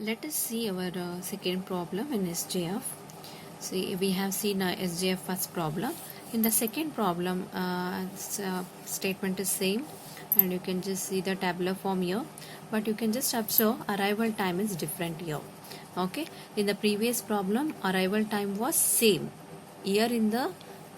Let us see our second problem in SJF. See, we have seen SJF first problem. In the second problem, statement is same, and you can just see the tabular form here. But you can just observe arrival time is different here. Okay. In the previous problem, arrival time was same. Here in the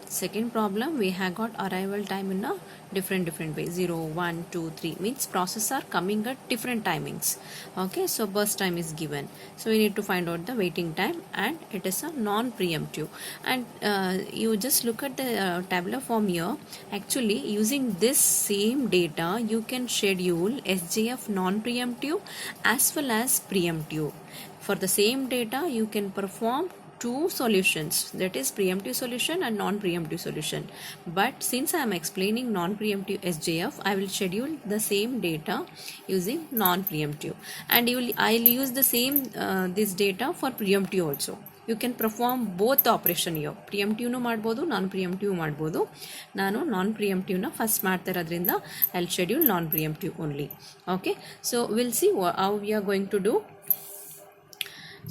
second problem, we have got arrival time in a different way. 0, 1, 2, 3 means process are coming at different timings. Okay, so burst time is given, so we need to find out the waiting time, and it is a non-preemptive. And you just look at the tabular form here. Actually, using this same data, you can schedule SJF non-preemptive as well as preemptive. For the same data, you can perform two solutions, that is preemptive solution and non-preemptive solution. But since I am explaining non-preemptive SJF, I will schedule the same data using non-preemptive, and I'll use the same this data for preemptive also. You can perform both the operation here. Preemptive nu ಮಾಡಬಹುದು, non-preemptive ಮಾಡಬಹುದು. ನಾನು non-preemptive ನ first ಮಾಡ್ತಾ ಇರೋದ್ರಿಂದ I'll schedule non-preemptive only. Okay, so we'll see how we are going to do.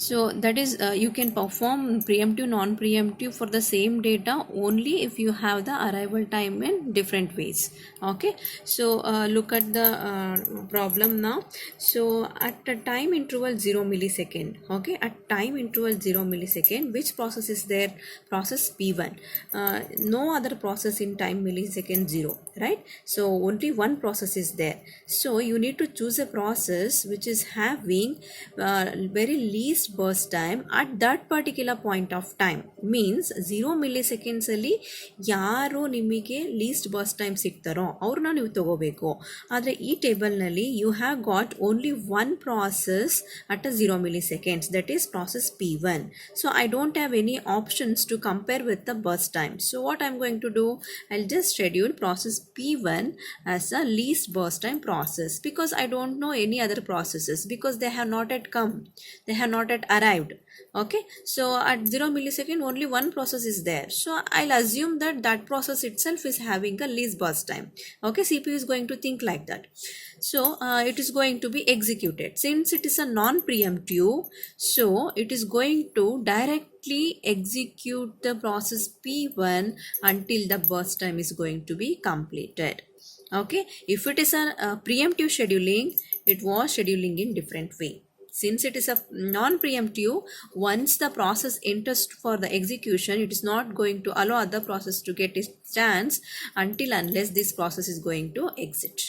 So that is you can perform preemptive non-preemptive for the same data only if you have the arrival time in different ways. Okay, so look at the problem now. So at a time interval 0 millisecond, okay, at time interval 0 millisecond, which process is there? Process P1. No other process in time millisecond 0, right? So only one process is there. So you need to choose a process which is having very least burst time at that particular point of time. Means 0 milliseconds ಅಲ್ಲಿ ಯಾರು ನಿಮಗೆ list burst time ಸಿಗ್ತಾರೋ ಅವ್ರನ್ನ ನೀವು ತಗೋಬೇಕು. ಆದರೆ ಈ ಟೇಬಲ್ನಲ್ಲಿ you have got only one process at a 0 milliseconds, that is process P1. So I don't have any options to compare with the burst time. So what I'm going to do, I'll just schedule process P1 as a least burst time process, because I don't know any other processes, because they have not yet come, they have not yet arrived. Okay, so at 0 millisecond only one process is there, so I'll assume that that process itself is having a least burst time. Okay, CPU is going to think like that. So it is going to be executed. Since it is a non-preemptive, so it is going to directly execute the process P1 until the burst time is going to be completed. Okay, if it is a preemptive scheduling, it was scheduling in different way. Since it is a non-preemptive, once the process enters for the execution, it is not going to allow other process to get its chance until unless this process is going to exit.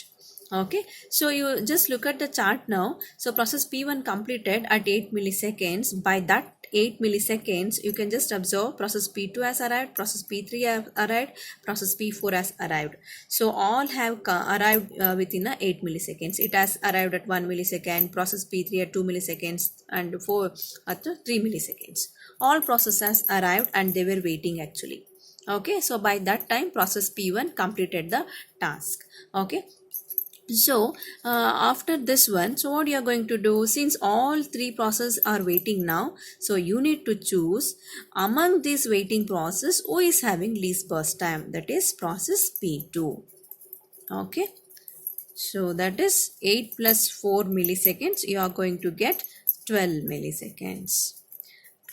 Okay, so you just look at the chart now. So process P1 completed at 8 milliseconds. By that 8 milliseconds, you can just observe process P2 has arrived, process P3 has arrived, process P4 has arrived. So all have arrived within 8 milliseconds. It has arrived at 1 millisecond, process P3 at 2 milliseconds, and 4 at 3 milliseconds. All processes arrived and they were waiting actually. Okay, so by that time process P1 completed the task. Okay, so after this one, so what you are going to do, since all three processes are waiting now, so you need to choose among this waiting process who is having least burst time, that is process P2. Okay, so that is 8 plus 4 milliseconds, you are going to get 12 milliseconds.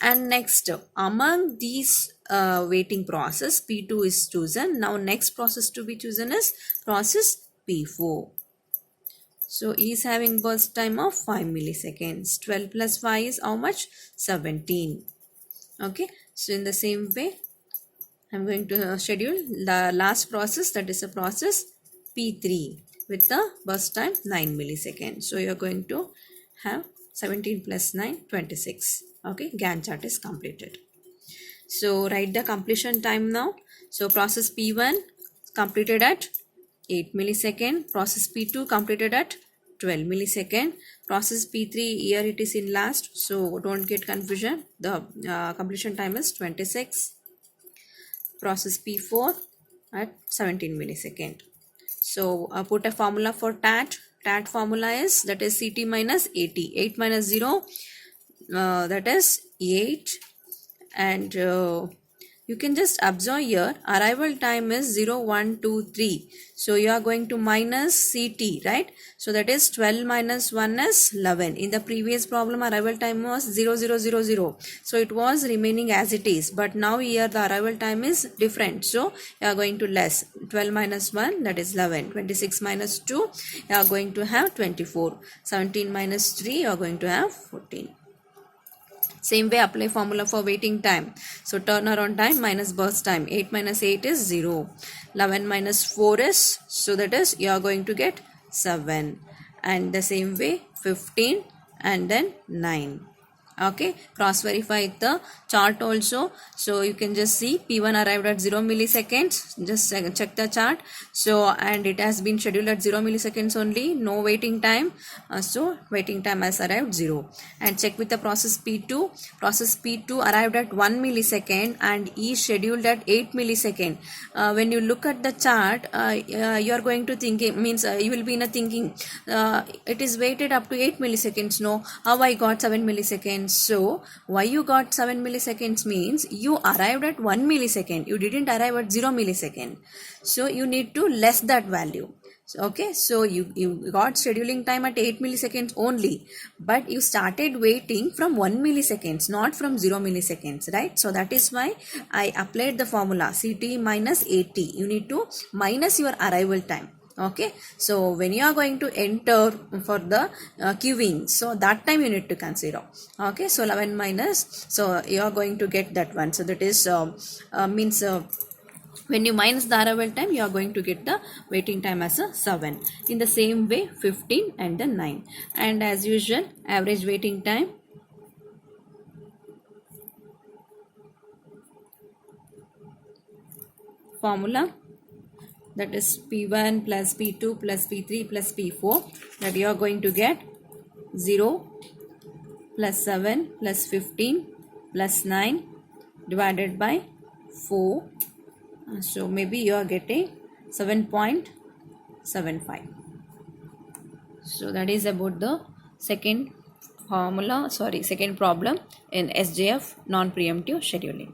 And next, among these waiting process, P2 is chosen. Now next process to be chosen is process P4. So he is having burst time of 5 milliseconds. 12 plus 5 is how much? 17. Okay, so in the same way, I'm going to schedule the last process, that is a process P3 with the burst time 9 milliseconds. So you're going to have 17 plus 9, 26. Okay, Gantt chart is completed. So write the completion time now. So process P1 completed at 8 millisecond, process P2 completed at 12 millisecond, process P3 here it is in last, so don't get confusion, the completion time is 26, process P4 at 17 millisecond. So put a formula for TAT formula is, that is CT minus AT, 8 minus 0 that is 8, and you can just observe here arrival time is 0, 1, 2, 3. So you are going to minus CT, right? So that is 12 minus 1 is 11. In the previous problem arrival time was 0, 0, 0, 0. So it was remaining as it is, but now here the arrival time is different. So you are going to less 12 minus 1, that is 11. 26 minus 2, you are going to have 24. 17 minus 3, you are going to have 14. Same way apply formula for waiting time. So turnaround time minus burst time. 8 minus 8 is 0. 11 minus 4 is, so that is you are going to get 7. And the same way 15 and then 9. Okay, cross verify the chart also. So you can just see P1 arrived at 0 milliseconds. Just check the chart. So and it has been scheduled at 0 milliseconds only, no waiting time. So waiting time has arrived 0. And check with the process P2. Process P2 arrived at 1 millisecond and is scheduled at 8 millisecond. When you look at the chart, you are going to think, means you will be in a thinking, it is waited up to 8 milliseconds. No, how I got 7 milliseconds? So why you got 7 milliseconds means you arrived at 1 millisecond. You didn't arrive at 0 millisecond. So you need to less that value. So, okay, so you got scheduling time at 8 milliseconds only, but you started waiting from 1 milliseconds, not from 0 milliseconds, right? So that is why I applied the formula CT minus 80. You need to minus your arrival time. Okay, so when you are going to enter for the queuing, so that time you need to consider. Okay, so 11 minus, so you are going to get that one. So that is means when you minus the arrival time, you are going to get the waiting time as a 7. In the same way 15 and then 9. And as usual, average waiting time formula, that is P1 plus P2 plus P3 plus P4, that you are going to get 0 plus 7 plus 15 plus 9 divided by 4. So maybe you are getting 7.75. So that is about the second problem in SJF non-preemptive scheduling.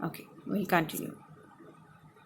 Okay, we'll continue.